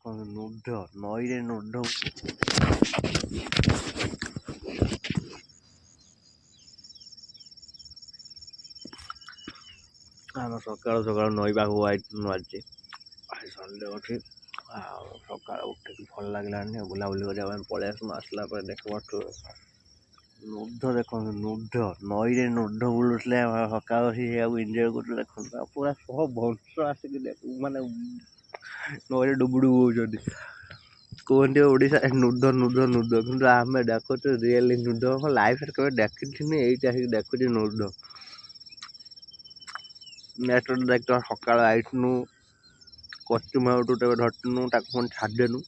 ଦେଖନ୍ତୁ ନୁଢ ନଈରେ ନୁଢ ଆମ ସକାଳୁ ସକାଳୁ ନଈ ପାଖକୁ ମାରିଛି ସନ୍ଡେ ଅଛି ଆଉ ସକାଳୁ ଉଠିକି ଭଲ ଲାଗିଲାନି ବୁଲାବୁଲି କରିବା ପାଇଁ ପଳେଇ ଆସିବୁ। ଆସିଲା ପରେ ଦେଖିପାରୁଛୁ ନୁଢ ଦେଖନ୍ତୁ ନୁଢ ନଈରେ ନୁଢ ବୁଲୁଥିଲେ ସକାଳୁ ଆସି ସେଇଆକୁ ଏନ୍ଜୟ କରୁଛୁ। ଦେଖନ୍ତୁ ପୁରା ସହ ବଂଶ ଆସିକି ମାନେ ନଈରେ ଡୁବୁଡୁବୁ ହଉଛନ୍ତି। କୁହନ୍ତି ଓଡ଼ିଶା ନୁଢ ନୁଢ ନୁଢ କିନ୍ତୁ ଆମେ ଡାକୁଛୁ ରିଏଲି ନୁଢ। ମୋ ଲାଇଫରେ କେବେ ଡାକିଥିନି ଏଇଠି ଆସିକି ଡାକୁଛି ନୁଢ। ନେକ୍ସଟ ଦେଖିବା ସକାଳୁ ଆଇଥିନୁ କଚୁମାଉଠୁ ତେବେ ଧରିଥିନୁ ତାକୁ ପୁଣି ଛାଡ଼ିଦେନୁ।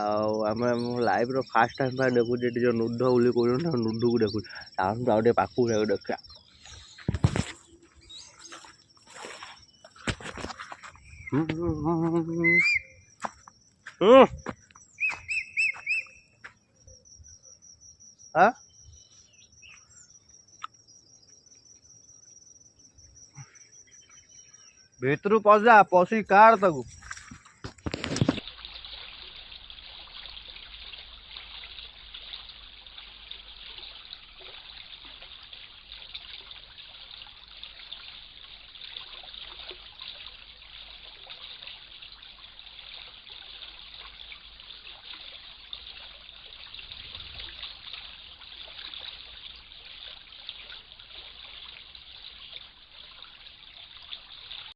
ଆଉ ଆମେ ଲାଇଫ୍ର ଫାଷ୍ଟ ଟାଇମ୍ ପାଇଁ ଦେଖୁଛୁ ଏଠି ଯେଉଁ ନୁଢ ବୋଲି କହୁଛନ୍ତି ଆଉ ନୁଢକୁ ଦେଖୁଛୁ। ତାଠୁ ଆଉ ଟିକେ ପାଖକୁ ଯାଇକି ଦେଖିବା। ଭିତରୁ ପଶା ପଶି କାଢ଼ ତାକୁ।